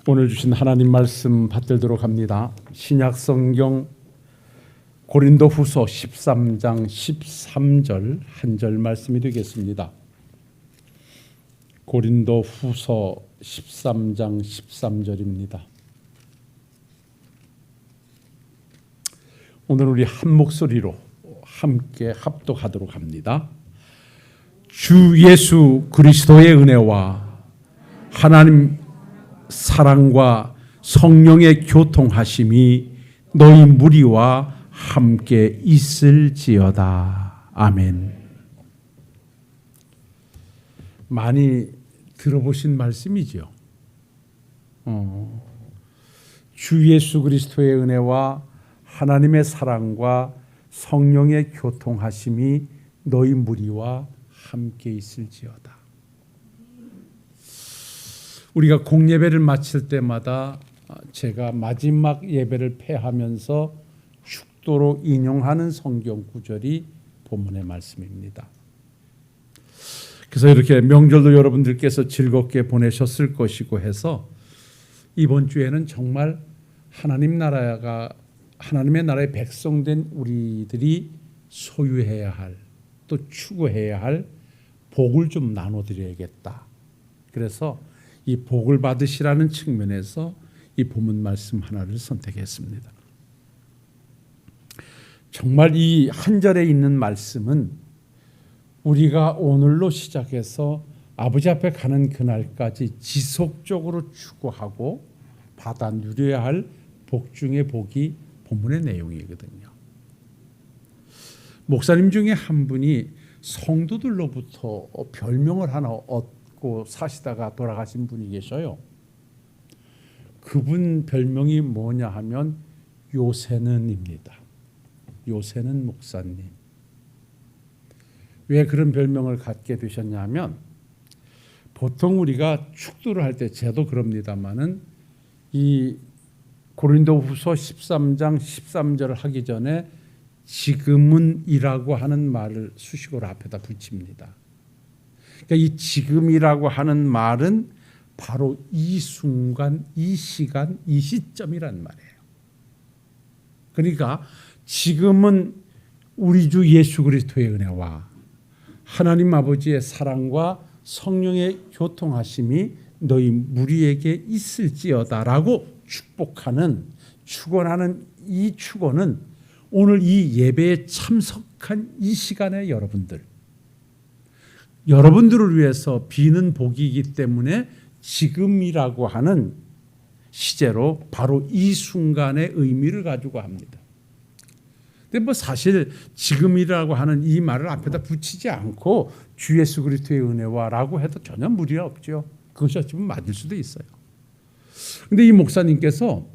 오늘 주신 하나님 말씀 받들도록 합니다. 신약 성경 고린도후서 13장 13절 한 절 말씀이 되겠습니다. 고린도후서 13장 13절입니다. 오늘 우리 한 목소리로 함께 합독하도록 합니다. 주 예수 그리스도의 은혜와 하나님 사랑과 성령의 교통하심이 너희 무리와 함께 있을지어다. 아멘. 많이 들어보신 말씀이죠. 주 예수 그리스도의 은혜와 하나님의 사랑과 성령의 교통하심이 너희 무리와 함께 있을지어다. 우리가 공예배를 마칠 때마다 제가 마지막 예배를 폐하면서 축도로 인용하는 성경 구절이 본문의 말씀입니다. 그래서 이렇게 명절도 여러분들께서 즐겁게 보내셨을 것이고 해서 이번 주에는 정말 하나님의 나라의 백성된 우리들이 소유해야 할, 또 추구해야 할 복을 좀 나눠드려야겠다. 그래서 이 복을 받으시라는 측면에서 이 본문 말씀 하나를 선택했습니다. 정말 이 한 절에 있는 말씀은 우리가 오늘로 시작해서 아버지 앞에 가는 그날까지 지속적으로 추구하고 받아 누려야 할 복 중의 복이 본문의 내용이거든요. 목사님 중에 한 분이 성도들로부터 별명을 하나 얻고 사시다가 돌아가신 분이 계셔요. 그분 별명이 뭐냐 하면 요새는입니다. 요새는 목사님. 왜 그런 별명을 갖게 되셨냐면 보통 우리가 축도를 할 때 저도 그럽니다마는 이 고린도후서 13장 13절을 하기 전에 지금은이라고 하는 말을 수식어로 앞에다 붙입니다. 그러니까 이 지금이라고 하는 말은 바로 이 순간, 이 시간, 이 시점이란 말이에요. 그러니까 지금은 우리 주 예수 그리스도의 은혜와 하나님 아버지의 사랑과 성령의 교통하심이 너희 무리에게 있을지어다라고 축복하는, 축원하는 이 축원은 오늘 이 예배에 참석한 이 시간에 여러분들을 위해서 비는 복이기 때문에 지금이라고 하는 시제로 바로 이 순간의 의미를 가지고 합니다. 근데 사실 지금이라고 하는 이 말을 앞에다 붙이지 않고 주 예수 그리스도의 은혜와라고 해도 전혀 무리가 없죠. 그것이 어쩌면 맞을 수도 있어요. 근데 이 목사님께서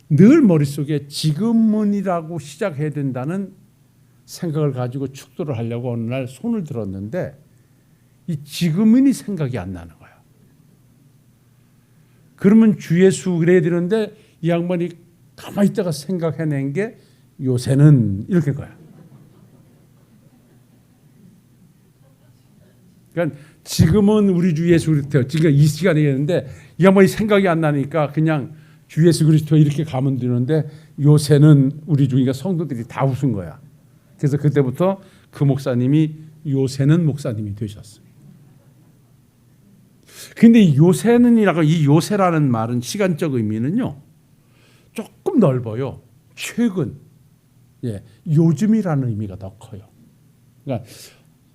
늘 머릿속에 지금은이라고 시작해야 된다는 생각을 가지고 축도를 하려고 어느 날 손을 들었는데 이 지금은이 생각이 안 나는 거야. 그러면 주 예수 그래야 되는데 이 양반이 가만히 있다가 생각해낸 게 요새는 이렇게 거야. 그러니까 지금은 우리 주 예수 그리스도 지금 이 시간이었는데 이 양반이 생각이 안 나니까 그냥 주 예수 그리스도 이렇게 가면 되는데 요새는 우리 중이가 성도들이 다 웃은 거야. 그래서 그때부터 그 목사님이 요새는 목사님이 되셨어요. 근데 요새는이라고 이 요새라는 말은 시간적 의미는요 조금 넓어요. 최근, 요즘이라는 의미가 더 커요. 그러니까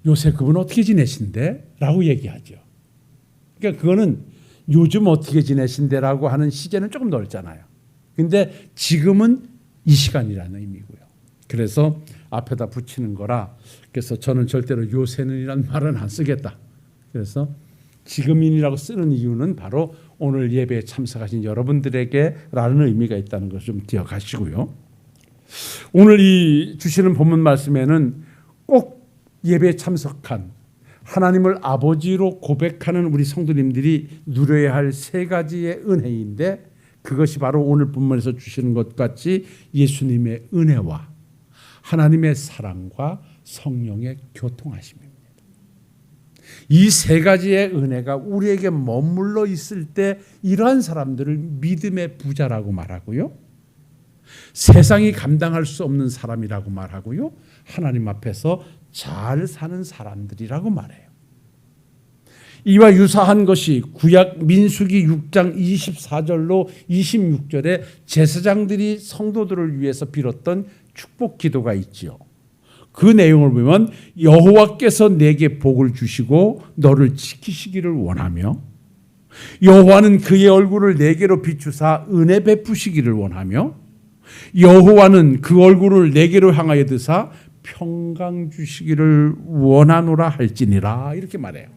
요새 그분 어떻게 지내신대? 라고 얘기하죠. 그러니까 그거는 요즘 어떻게 지내신대라고 하는 시제는 조금 넓잖아요. 근데 지금은 이 시간이라는 의미고요. 그래서 앞에다 붙이는 거라 그래서 저는 절대로 요새는이라는 말은 안 쓰겠다. 그래서 지금인이라고 쓰는 이유는 바로 오늘 예배에 참석하신 여러분들에게라는 의미가 있다는 것을 좀 기억하시고요. 오늘 이 주시는 본문 말씀에는 꼭 예배에 참석한 하나님을 아버지로 고백하는 우리 성도님들이 누려야 할 세 가지의 은혜인데 그것이 바로 오늘 본문에서 주시는 것 같이 예수님의 은혜와 하나님의 사랑과 성령의 교통하심입니다. 이 세 가지의 은혜가 우리에게 머물러 있을 때 이러한 사람들을 믿음의 부자라고 말하고요. 세상이 감당할 수 없는 사람이라고 말하고요. 하나님 앞에서 잘 사는 사람들이라고 말해요. 이와 유사한 것이 구약 민수기 6장 24절로 26절에 제사장들이 성도들을 위해서 빌었던 축복 기도가 있지요. 그 내용을 보면 여호와께서 내게 복을 주시고 너를 지키시기를 원하며 여호와는 그의 얼굴을 내게로 비추사 은혜 베푸시기를 원하며 여호와는 그 얼굴을 내게로 향하여 드사 평강 주시기를 원하노라 할지니라 이렇게 말해요.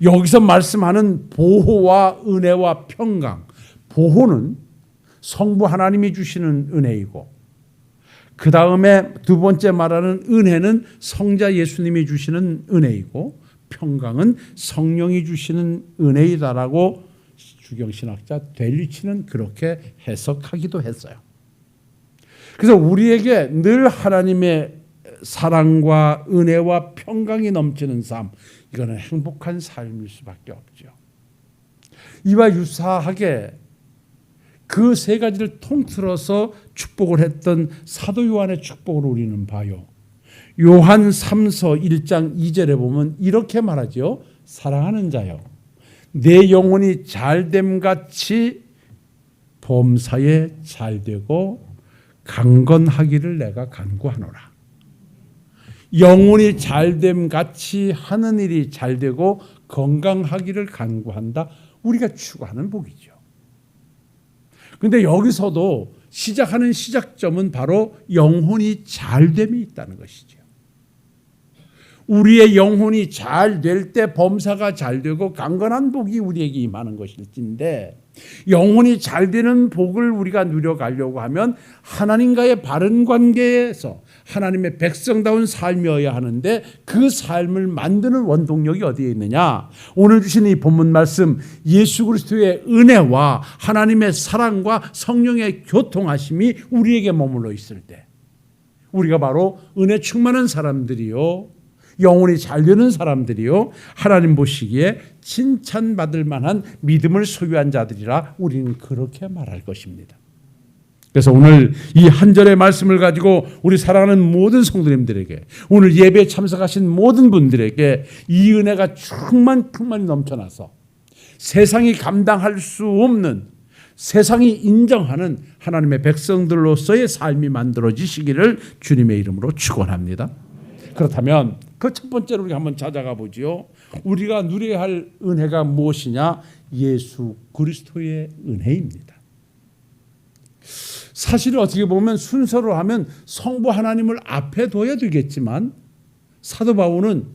여기서 말씀하는 보호와 은혜와 평강, 보호는 성부 하나님이 주시는 은혜이고 그 다음에 두 번째 말하는 은혜는 성자 예수님이 주시는 은혜이고 평강은 성령이 주시는 은혜이다라고 주경신학자 델리치는 그렇게 해석하기도 했어요. 그래서 우리에게 늘 하나님의 사랑과 은혜와 평강이 넘치는 삶, 이거는 행복한 삶일 수밖에 없죠. 이와 유사하게 그 세 가지를 통틀어서 축복을 했던 사도 요한의 축복을 우리는 봐요. 요한 3서 1장 2절에 보면 이렇게 말하죠. 사랑하는 자여, 내 영혼이 잘됨 같이 범사에 잘되고 강건하기를 내가 간구하노라. 영혼이 잘됨 같이 하는 일이 잘되고 건강하기를 간구한다. 우리가 추구하는 복이죠. 그런데 여기서도 시작하는 시작점은 바로 영혼이 잘됨이 있다는 것이죠. 우리의 영혼이 잘 될 때 범사가 잘 되고 강건한 복이 우리에게 임하는 것일진데 영혼이 잘 되는 복을 우리가 누려가려고 하면 하나님과의 바른 관계에서 하나님의 백성다운 삶이어야 하는데 그 삶을 만드는 원동력이 어디에 있느냐? 오늘 주신 이 본문 말씀 예수 그리스도의 은혜와 하나님의 사랑과 성령의 교통하심이 우리에게 머물러 있을 때 우리가 바로 은혜 충만한 사람들이요 영혼이 잘 되는 사람들이요 하나님 보시기에 칭찬받을 만한 믿음을 소유한 자들이라 우리는 그렇게 말할 것입니다. 그래서 오늘 이 한 절의 말씀을 가지고 우리 사랑하는 모든 성도님들에게 오늘 예배에 참석하신 모든 분들에게 이 은혜가 충만히 넘쳐나서 세상이 감당할 수 없는 세상이 인정하는 하나님의 백성들로서의 삶이 만들어지시기를 주님의 이름으로 축원합니다. 그렇다면 그 첫 번째로 우리가 한번 찾아가 보죠. 우리가 누려야 할 은혜가 무엇이냐? 예수 그리스도의 은혜입니다. 사실 어떻게 보면 순서로 하면 성부 하나님을 앞에 둬야 되겠지만 사도 바울은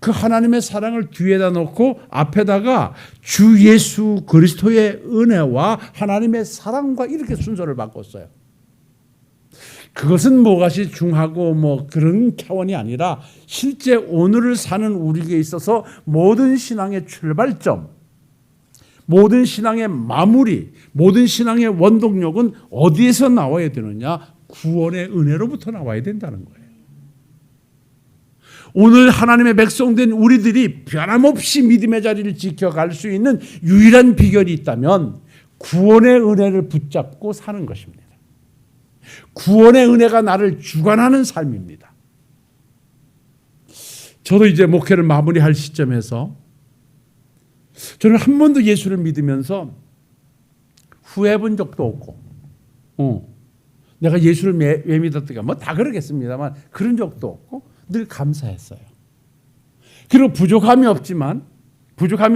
그 하나님의 사랑을 뒤에다 놓고 앞에다가 주 예수 그리스도의 은혜와 하나님의 사랑과 이렇게 순서를 바꿨어요. 그것은 뭐가시 중하고 뭐 그런 차원이 아니라 실제 오늘을 사는 우리에게 있어서 모든 신앙의 출발점, 모든 신앙의 마무리, 모든 신앙의 원동력은 어디에서 나와야 되느냐? 구원의 은혜로부터 나와야 된다는 거예요. 오늘 하나님의 백성된 우리들이 변함없이 믿음의 자리를 지켜갈 수 있는 유일한 비결이 있다면 구원의 은혜를 붙잡고 사는 것입니다. 구원의 은혜가 나를 주관하는 삶입니다. 저도 이제 목회를 마무리할 시점에서 저는 한 번도 예수를 믿으면서 후회해 본 적도 없고 내가 예수를 왜 믿었던가 뭐 다 그러겠습니다만 그런 적도 없고 늘 감사했어요. 그리고 부족함이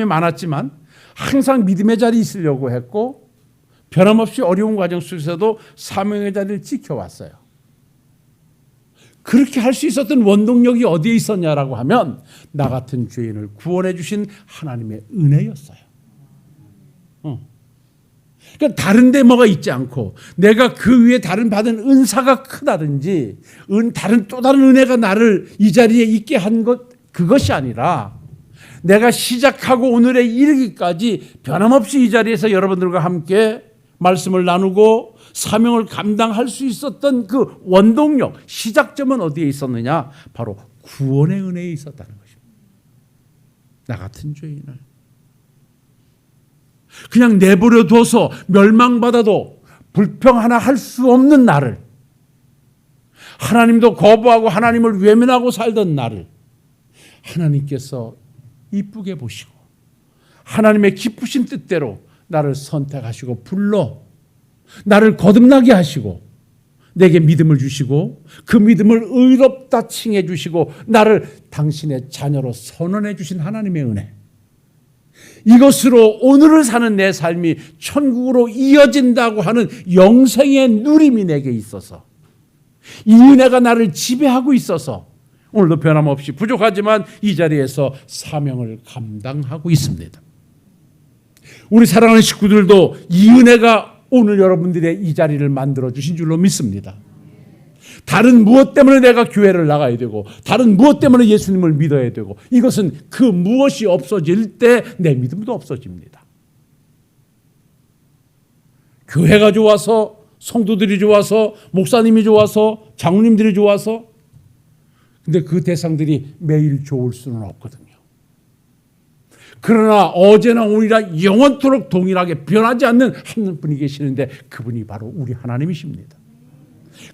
많았지만 항상 믿음의 자리에 있으려고 했고 변함없이 어려운 과정 속에서도 사명의 자리를 지켜왔어요. 그렇게 할 수 있었던 원동력이 어디에 있었냐라고 하면 나 같은 죄인을 구원해 주신 하나님의 은혜였어요. 그러니까 다른 데 뭐가 있지 않고 내가 그 위에 다른 받은 은사가 크다든지 또 다른 은혜가 나를 이 자리에 있게 한 것 그것이 아니라 내가 시작하고 오늘에 이르기까지 변함없이 이 자리에서 여러분들과 함께 말씀을 나누고 사명을 감당할 수 있었던 그 원동력, 시작점은 어디에 있었느냐? 바로 구원의 은혜에 있었다는 것입니다. 나 같은 죄인을 그냥 내버려 둬서 멸망받아도 불평 하나 할 수 없는 나를, 하나님도 거부하고 하나님을 외면하고 살던 나를 하나님께서 이쁘게 보시고 하나님의 기쁘신 뜻대로 나를 선택하시고 불러 나를 거듭나게 하시고 내게 믿음을 주시고 그 믿음을 의롭다 칭해 주시고 나를 당신의 자녀로 선언해 주신 하나님의 은혜, 이것으로 오늘을 사는 내 삶이 천국으로 이어진다고 하는 영생의 누림이 내게 있어서 이 은혜가 나를 지배하고 있어서 오늘도 변함없이 부족하지만 이 자리에서 사명을 감당하고 있습니다. 우리 사랑하는 식구들도 이 은혜가 오늘 여러분들의 이 자리를 만들어 주신 줄로 믿습니다. 다른 무엇 때문에 내가 교회를 나가야 되고 다른 무엇 때문에 예수님을 믿어야 되고 이것은 그 무엇이 없어질 때 내 믿음도 없어집니다. 교회가 좋아서, 성도들이 좋아서, 목사님이 좋아서, 장로님들이 좋아서, 근데 그 대상들이 매일 좋을 수는 없거든요. 그러나 어제나 오늘이나 영원토록 동일하게 변하지 않는 한 분이 계시는데 그분이 바로 우리 하나님이십니다.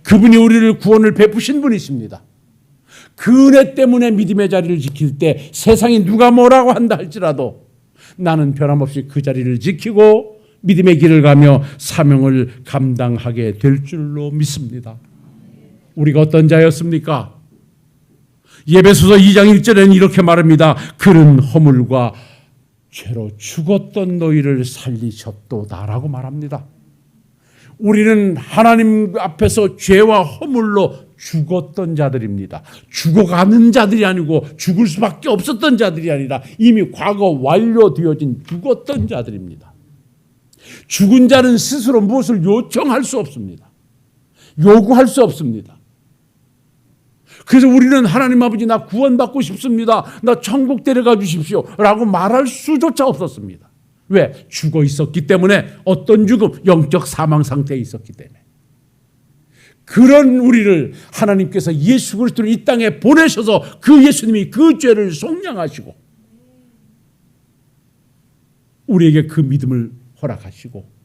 그분이 우리를 구원을 베푸신 분이십니다. 그 은혜 때문에 믿음의 자리를 지킬 때 세상이 누가 뭐라고 한다 할지라도 나는 변함없이 그 자리를 지키고 믿음의 길을 가며 사명을 감당하게 될 줄로 믿습니다. 우리가 어떤 자였습니까? 예배소서 2장 1절에는 이렇게 말합니다. 그는 허물과 죄로 죽었던 너희를 살리셨도다라고 말합니다. 우리는 하나님 앞에서 죄와 허물로 죽었던 자들입니다. 죽어가는 자들이 아니고 죽을 수밖에 없었던 자들이 아니라 이미 과거 완료되어진 죽었던 자들입니다. 죽은 자는 스스로 무엇을 요청할 수 없습니다. 요구할 수 없습니다. 그래서 우리는 하나님 아버지 나 구원받고 싶습니다. 나 천국 데려가 주십시오 라고 말할 수조차 없었습니다. 왜? 죽어 있었기 때문에. 어떤 죽음? 영적 사망 상태에 있었기 때문에. 그런 우리를 하나님께서 예수 그리스도를 이 땅에 보내셔서 그 예수님이 그 죄를 속량하시고 우리에게 그 믿음을 허락하시고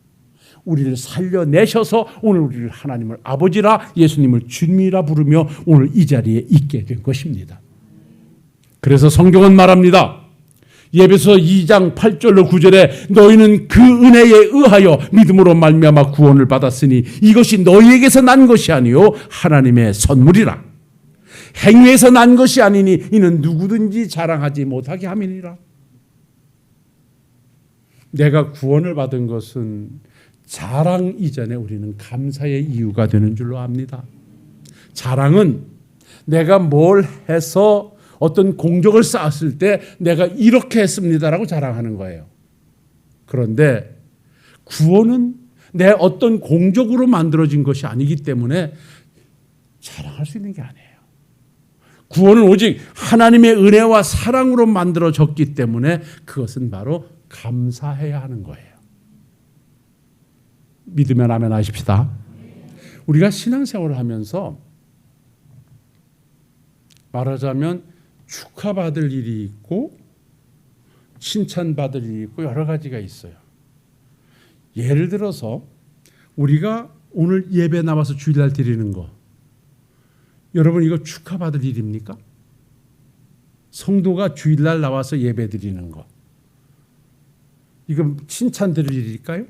우리를 살려내셔서 오늘 우리를 하나님을 아버지라 예수님을 주님이라 부르며 오늘 이 자리에 있게 된 것입니다. 그래서 성경은 말합니다. 예배서 2장 8절로 9절에 너희는 그 은혜에 의하여 믿음으로 말미암아 구원을 받았으니 이것이 너희에게서 난 것이 아니요 하나님의 선물이라. 행위에서 난 것이 아니니 이는 누구든지 자랑하지 못하게 함이니라. 내가 구원을 받은 것은 자랑 이전에 우리는 감사의 이유가 되는 줄로 압니다. 자랑은 내가 뭘 해서 어떤 공적을 쌓았을 때 내가 이렇게 했습니다라고 자랑하는 거예요. 그런데 구원은 내 어떤 공적으로 만들어진 것이 아니기 때문에 자랑할 수 있는 게 아니에요. 구원은 오직 하나님의 은혜와 사랑으로 만들어졌기 때문에 그것은 바로 감사해야 하는 거예요. 믿으면 아멘 하십시다. 우리가 신앙생활을 하면서 말하자면 축하받을 일이 있고 칭찬받을 일이 있고 여러 가지가 있어요. 예를 들어서 우리가 오늘 예배 나와서 주일날 드리는 거, 여러분 이거 축하받을 일입니까? 성도가 주일날 나와서 예배 드리는 거, 이건 칭찬 드릴 일일까요?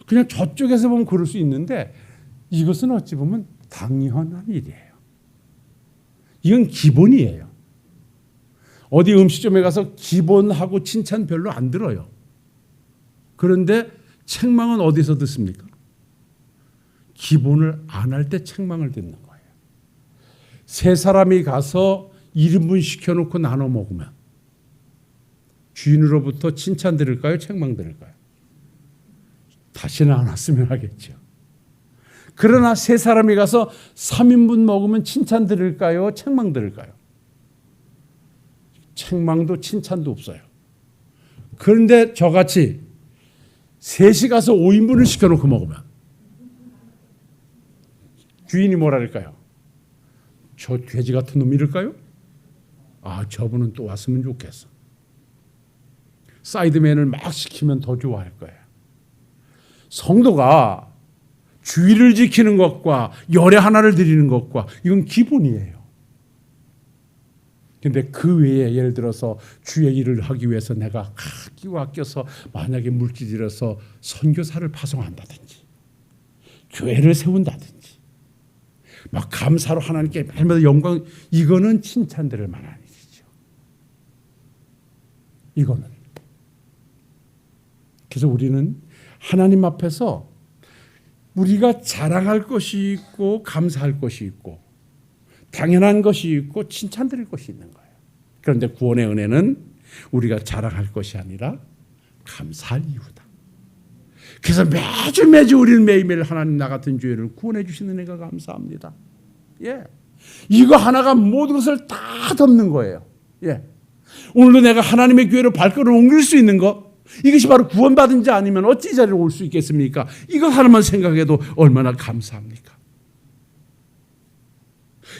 그냥 저쪽에서 보면 그럴 수 있는데 이것은 어찌 보면 당연한 일이에요. 이건 기본이에요. 어디 음식점에 가서 기본하고 칭찬 별로 안 들어요. 그런데 책망은 어디서 듣습니까? 기본을 안 할 때 책망을 듣는 거예요. 세 사람이 가서 1인분 시켜놓고 나눠 먹으면 주인으로부터 칭찬 들을까요? 책망 들을까요? 다시는 안 왔으면 하겠죠. 그러나 세 사람이 가서 3인분 먹으면 칭찬 들을까요? 책망 들을까요? 책망도 칭찬도 없어요. 그런데 저같이 셋이 가서 5인분을 시켜놓고 먹으면 주인이 뭐라 할까요? 저 돼지 같은 놈 이럴까요? 저분은 또 왔으면 좋겠어. 사이드맨을 막 시키면 더 좋아할 거예요. 성도가 주의를 지키는 것과 열애 하나를 드리는 것과 이건 기본이에요. 근데 그 외에 예를 들어서 주의 일을 하기 위해서 내가 끼고 아껴서 만약에 물질이라서 선교사를 파송한다든지 교회를 세운다든지 막 감사로 하나님께 말마다 영광, 이거는 칭찬드릴 만한 일이죠. 이거는. 그래서 우리는 하나님 앞에서 우리가 자랑할 것이 있고 감사할 것이 있고 당연한 것이 있고 칭찬드릴 것이 있는 거예요. 그런데 구원의 은혜는 우리가 자랑할 것이 아니라 감사할 이유다. 그래서 매주 우리는 매일매일 하나님 나 같은 죄를 구원해 주시는 은혜가 감사합니다. 예, 이거 하나가 모든 것을 다 덮는 거예요. 예, 오늘도 내가 하나님의 교회로 발걸음을 옮길 수 있는 것, 이것이 바로 구원받은 자 아니면 어찌 이 자리에 올 수 있겠습니까? 이거 하나만 생각해도 얼마나 감사합니까?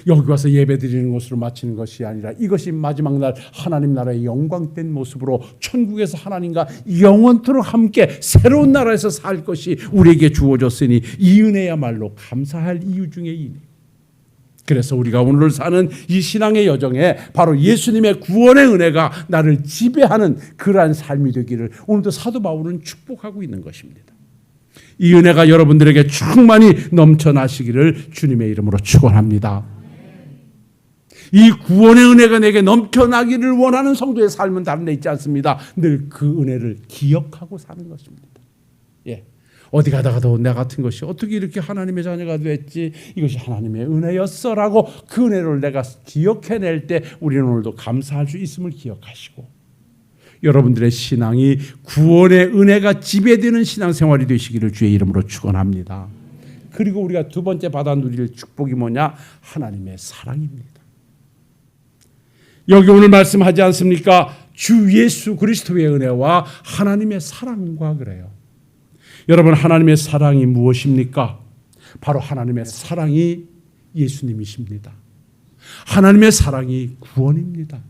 여기 와서 예배드리는 것으로 마치는 것이 아니라 이것이 마지막 날 하나님 나라의 영광된 모습으로 천국에서 하나님과 영원토록 함께 새로운 나라에서 살 것이 우리에게 주어졌으니 이 은혜야말로 감사할 이유 중에 이유. 그래서 우리가 오늘 사는 이 신앙의 여정에 바로 예수님의 구원의 은혜가 나를 지배하는 그러한 삶이 되기를 오늘도 사도 바울은 축복하고 있는 것입니다. 이 은혜가 여러분들에게 충만히 넘쳐나시기를 주님의 이름으로 축원합니다. 이 구원의 은혜가 내게 넘쳐나기를 원하는 성도의 삶은 다른 데 있지 않습니다. 늘 그 은혜를 기억하고 사는 것입니다. 예. 어디 가다가도 내 같은 것이 어떻게 이렇게 하나님의 자녀가 됐지? 이것이 하나님의 은혜였어라고 그 은혜를 내가 기억해낼 때 우리는 오늘도 감사할 수 있음을 기억하시고 여러분들의 신앙이 구원의 은혜가 지배되는 신앙생활이 되시기를 주의 이름으로 축원합니다. 그리고 우리가 두 번째 받아 누릴 축복이 뭐냐? 하나님의 사랑입니다. 여기 오늘 말씀하지 않습니까? 주 예수 그리스도의 은혜와 하나님의 사랑과 그래요. 여러분, 하나님의 사랑이 무엇입니까? 바로 하나님의 사랑이 예수님이십니다. 하나님의 사랑이 구원입니다.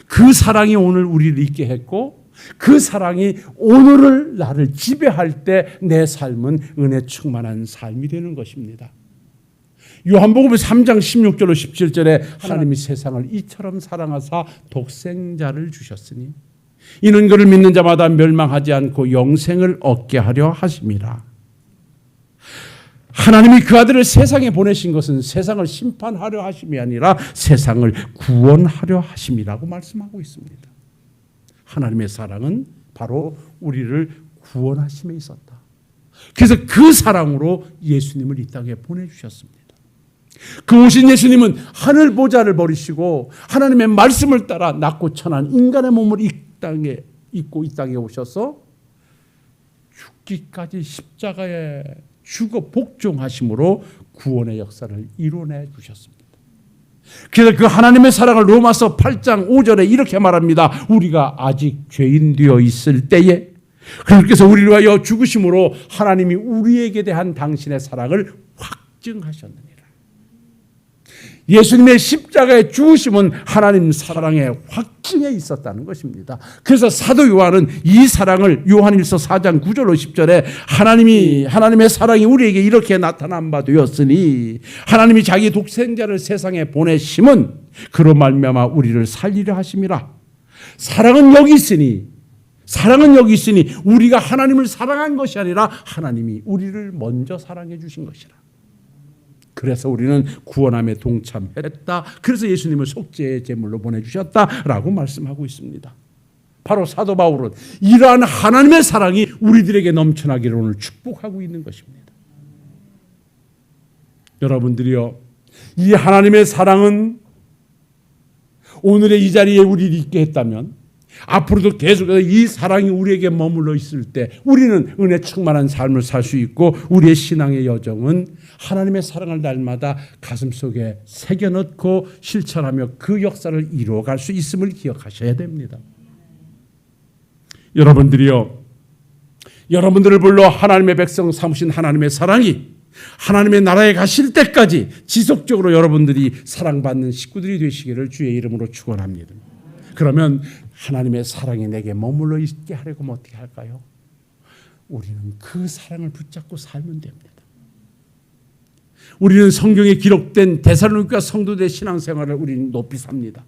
그 사랑이 오늘 우리를 있게 했고 그 사랑이 오늘을 나를 지배할 때 내 삶은 은혜 충만한 삶이 되는 것입니다. 요한복음 3장 16절로 17절에 하나님이 세상을 이처럼 사랑하사 독생자를 주셨으니 이는 그를 믿는 자마다 멸망하지 않고 영생을 얻게 하려 하심이라. 하나님이 그 아들을 세상에 보내신 것은 세상을 심판하려 하심이 아니라 세상을 구원하려 하심이라고 말씀하고 있습니다. 하나님의 사랑은 바로 우리를 구원하심에 있었다. 그래서 그 사랑으로 예수님을 이 땅에 보내주셨습니다. 그 오신 예수님은 하늘 보좌를 버리시고 하나님의 말씀을 따라 낮고 천한 인간의 몸을 이 땅에 입고 이 땅에 오셔서 죽기까지 십자가에 죽어 복종하심으로 구원의 역사를 이뤄내 주셨습니다. 그래서 그 하나님의 사랑을 로마서 8장 5절에 이렇게 말합니다. 우리가 아직 죄인 되어 있을 때에 그래서 우리를 위하여 죽으심으로 하나님이 우리에게 대한 당신의 사랑을 확증하셨느니라. 예수님의 십자가의 죽으심은 하나님 사랑의 확증에 있었다는 것입니다. 그래서 사도 요한은 이 사랑을 요한일서 4장 9절로 10절에 하나님의 사랑이 우리에게 이렇게 나타난 바 되었으니 하나님이 자기 독생자를 세상에 보내심은 그로 말미암아 우리를 살리려 하심이라. 사랑은 여기 있으니 우리가 하나님을 사랑한 것이 아니라 하나님이 우리를 먼저 사랑해 주신 것이라. 그래서 우리는 구원함에 동참했다. 그래서 예수님을 속죄의 제물로 보내주셨다라고 말씀하고 있습니다. 바로 사도 바울은 이러한 하나님의 사랑이 우리들에게 넘쳐나기를 오늘 축복하고 있는 것입니다. 여러분들이요, 이 하나님의 사랑은 오늘의 이 자리에 우리를 있게 했다면 앞으로도 계속해서 이 사랑이 우리에게 머물러 있을 때 우리는 은혜 충만한 삶을 살 수 있고 우리의 신앙의 여정은 하나님의 사랑을 날마다 가슴속에 새겨넣고 실천하며 그 역사를 이루어갈 수 있음을 기억하셔야 됩니다. 여러분들이요, 여러분들을 불러 하나님의 백성 삼으신 하나님의 사랑이 하나님의 나라에 가실 때까지 지속적으로 여러분들이 사랑받는 식구들이 되시기를 주의 이름으로 축원합니다. 그러면 하나님의 사랑이 내게 머물러 있게 하려고 하면 어떻게 할까요? 우리는 그 사랑을 붙잡고 살면 됩니다. 우리는 성경에 기록된 데살로니가 성도들의 신앙생활을 우리는 높이 삽니다.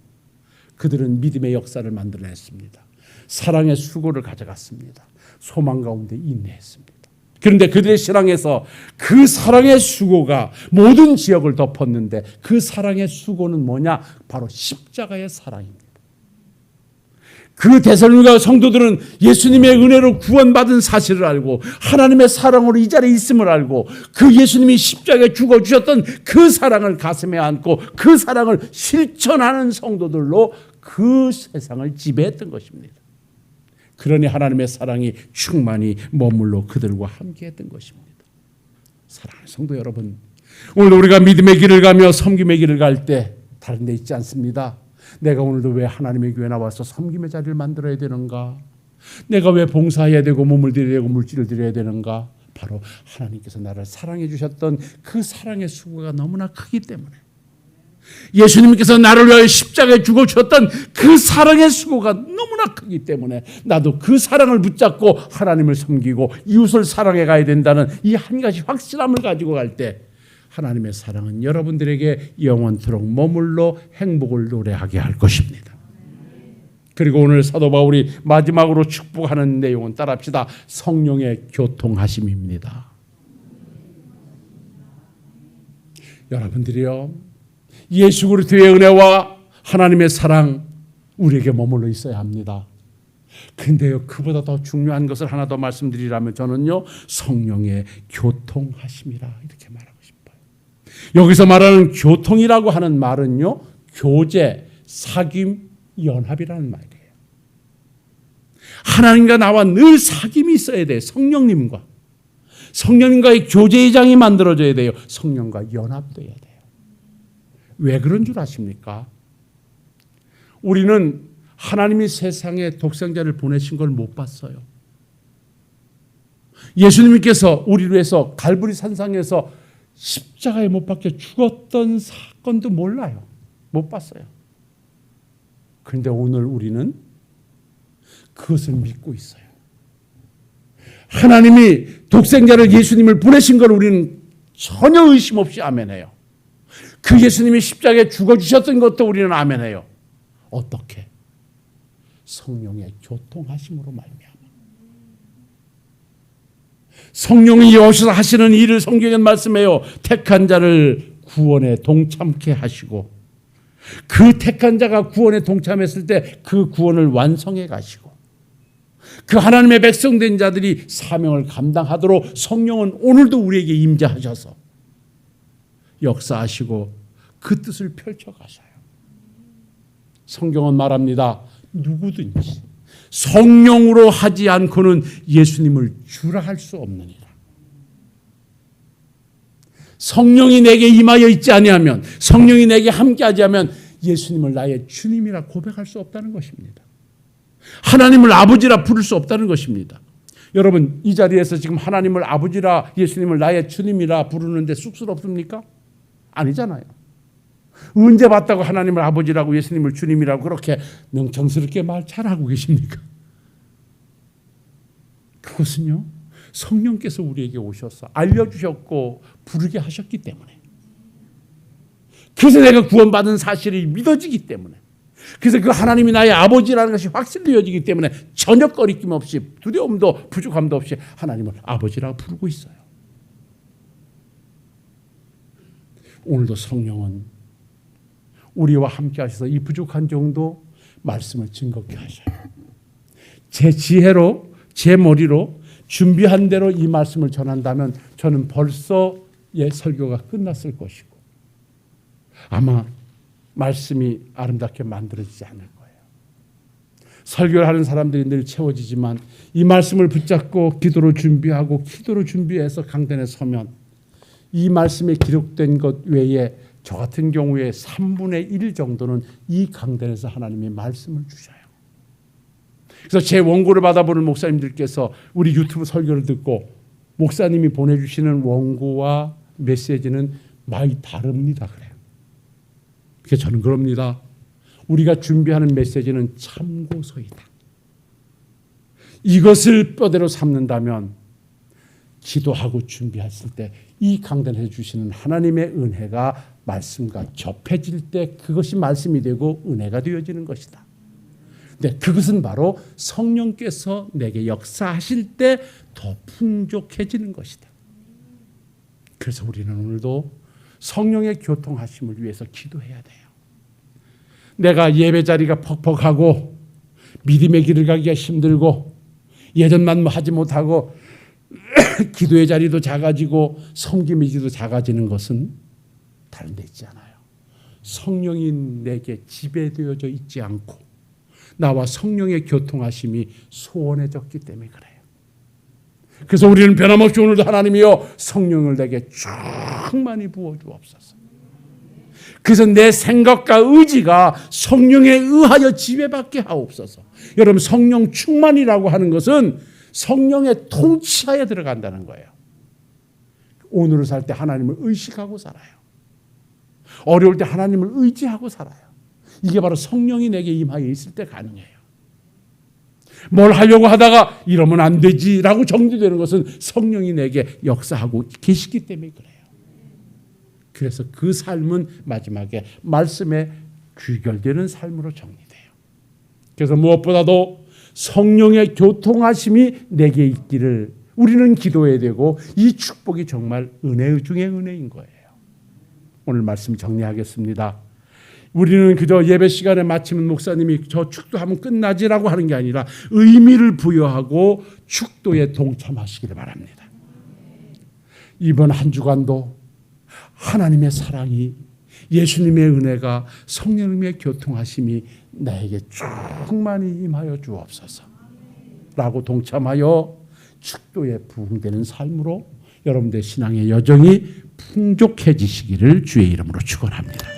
그들은 믿음의 역사를 만들어냈습니다. 사랑의 수고를 가져갔습니다. 소망 가운데 인내했습니다. 그런데 그들의 신앙에서 그 사랑의 수고가 모든 지역을 덮었는데 그 사랑의 수고는 뭐냐? 바로 십자가의 사랑입니다. 그 데살로니가 성도들은 예수님의 은혜로 구원받은 사실을 알고 하나님의 사랑으로 이 자리에 있음을 알고 그 예수님이 십자가에 죽어주셨던 그 사랑을 가슴에 안고 그 사랑을 실천하는 성도들로 그 세상을 지배했던 것입니다. 그러니 하나님의 사랑이 충만히 머물러 그들과 함께했던 것입니다. 사랑하는 성도 여러분, 오늘 우리가 믿음의 길을 가며 섬김의 길을 갈 때 다른 데 있지 않습니다. 내가 오늘도 왜 하나님의 교회 나와서 섬김의 자리를 만들어야 되는가? 내가 왜 봉사해야 되고 몸을 드려야 되고 물질을 드려야 되는가? 바로 하나님께서 나를 사랑해 주셨던 그 사랑의 수고가 너무나 크기 때문에, 예수님께서 나를 위하여 십자가에 죽어주셨던 그 사랑의 수고가 너무나 크기 때문에 나도 그 사랑을 붙잡고 하나님을 섬기고 이웃을 사랑해 가야 된다는 이 한 가지 확실함을 가지고 갈 때 하나님의 사랑은 여러분들에게 영원토록 머물러 행복을 노래하게 할 것입니다. 그리고 오늘 사도 바울이 마지막으로 축복하는 내용은 따라합시다. 성령의 교통하심입니다. 여러분들이요, 예수 그리스도의 은혜와 하나님의 사랑 우리에게 머물러 있어야 합니다. 근데요, 그보다 더 중요한 것을 하나 더 말씀드리라면 저는요, 성령의 교통하심이라 이렇게 말합니다. 여기서 말하는 교통이라고 하는 말은요, 교제, 사귐, 연합이라는 말이에요. 하나님과 나와 늘 사귐이 있어야 돼요. 성령님과의 교제의 장이 만들어져야 돼요. 성령과 연합돼야 돼요. 왜 그런 줄 아십니까? 우리는 하나님이 세상에 독생자를 보내신 걸 못 봤어요. 예수님께서 우리를 위해서 갈보리 산상에서 십자가에 못 박혀 죽었던 사건도 몰라요. 못 봤어요. 그런데 오늘 우리는 그것을 믿고 있어요. 하나님이 독생자를 예수님을 보내신 걸 우리는 전혀 의심 없이 아멘해요. 그 예수님이 십자가에 죽어주셨던 것도 우리는 아멘해요. 어떻게? 성령의 교통하심으로 말미암아. 성령이 오셔서 하시는 일을 성경에 말씀해요. 택한 자를 구원에 동참케 하시고 그 택한 자가 구원에 동참했을 때 그 구원을 완성해 가시고 그 하나님의 백성된 자들이 사명을 감당하도록 성령은 오늘도 우리에게 임재하셔서 역사하시고 그 뜻을 펼쳐 가셔요. 성경은 말합니다. 누구든지 성령으로 하지 않고는 예수님을 주라 할 수 없느니라. 성령이 내게 임하여 있지 아니하면, 성령이 내게 함께하지 않으면 예수님을 나의 주님이라 고백할 수 없다는 것입니다. 하나님을 아버지라 부를 수 없다는 것입니다. 여러분, 이 자리에서 지금 하나님을 아버지라, 예수님을 나의 주님이라 부르는데 쑥스럽습니까? 아니잖아요. 언제 봤다고 하나님을 아버지라고 예수님을 주님이라고 그렇게 능청스럽게 말 잘하고 계십니까? 그것은요, 성령께서 우리에게 오셔서 알려주셨고 부르게 하셨기 때문에, 그래서 내가 구원받은 사실이 믿어지기 때문에, 그래서 그 하나님이 나의 아버지라는 것이 확실되어지기 때문에 전혀 꺼리낌 없이, 두려움도 부족함도 없이 하나님을 아버지라고 부르고 있어요. 오늘도 성령은 우리와 함께 하셔서 이 부족한 정도 말씀을 증거케 하셔요. 제 지혜로, 제 머리로 준비한 대로 이 말씀을 전한다면 저는 벌써 설교가 끝났을 것이고 아마 말씀이 아름답게 만들어지지 않을 거예요. 설교를 하는 사람들이 늘 채워지지만 이 말씀을 붙잡고 기도로 준비하고 기도로 준비해서 강단에 서면 이 말씀에 기록된 것 외에 저 같은 경우에 3분의 1 정도는 이 강단에서 하나님의 말씀을 주셔요. 그래서 제 원고를 받아보는 목사님들께서 우리 유튜브 설교를 듣고 목사님이 보내주시는 원고와 메시지는 많이 다릅니다. 그래요. 그래서 저는 그럽니다. 우리가 준비하는 메시지는 참고서이다. 이것을 뼈대로 삼는다면 기도하고 준비했을 때 이 강단해 주시는 하나님의 은혜가 말씀과 접해질 때 그것이 말씀이 되고 은혜가 되어지는 것이다. 근데 그것은 바로 성령께서 내게 역사하실 때 더 풍족해지는 것이다. 그래서 우리는 오늘도 성령의 교통하심을 위해서 기도해야 돼요. 내가 예배 자리가 퍽퍽하고 믿음의 길을 가기가 힘들고 예전만 하지 못하고 기도의 자리도 작아지고 섬김의 자리도 작아지는 것은 다른 데 있지 않아요. 성령이 내게 지배되어져 있지 않고 나와 성령의 교통하심이 소원해졌기 때문에 그래요. 그래서 우리는 변함없이 오늘도 하나님이여 성령을 내게 충만히 부어주옵소서. 그래서 내 생각과 의지가 성령에 의하여 지배받게 하옵소서. 여러분, 성령 충만이라고 하는 것은 성령의 통치하에 들어간다는 거예요. 오늘을 살 때 하나님을 의식하고 살아요. 어려울 때 하나님을 의지하고 살아요. 이게 바로 성령이 내게 임하여 있을 때 가능해요. 뭘 하려고 하다가 이러면 안 되지라고 정지되는 것은 성령이 내게 역사하고 계시기 때문에 그래요. 그래서 그 삶은 마지막에 말씀에 귀결되는 삶으로 정리돼요. 그래서 무엇보다도 성령의 교통하심이 내게 있기를 우리는 기도해야 되고 이 축복이 정말 은혜 중에 은혜인 거예요. 오늘 말씀 정리하겠습니다. 우리는 그저 예배 시간에 마치면 목사님이 저 축도하면 끝나지라고 하는 게 아니라 의미를 부여하고 축도에 동참하시기를 바랍니다. 이번 한 주간도 하나님의 사랑이, 예수님의 은혜가, 성령님의 교통하심이 나에게 충만히 임하여 주옵소서 라고 동참하여 축도에 부응되는 삶으로 여러분들의 신앙의 여정이 풍족해지시기를 주의 이름으로 축원합니다.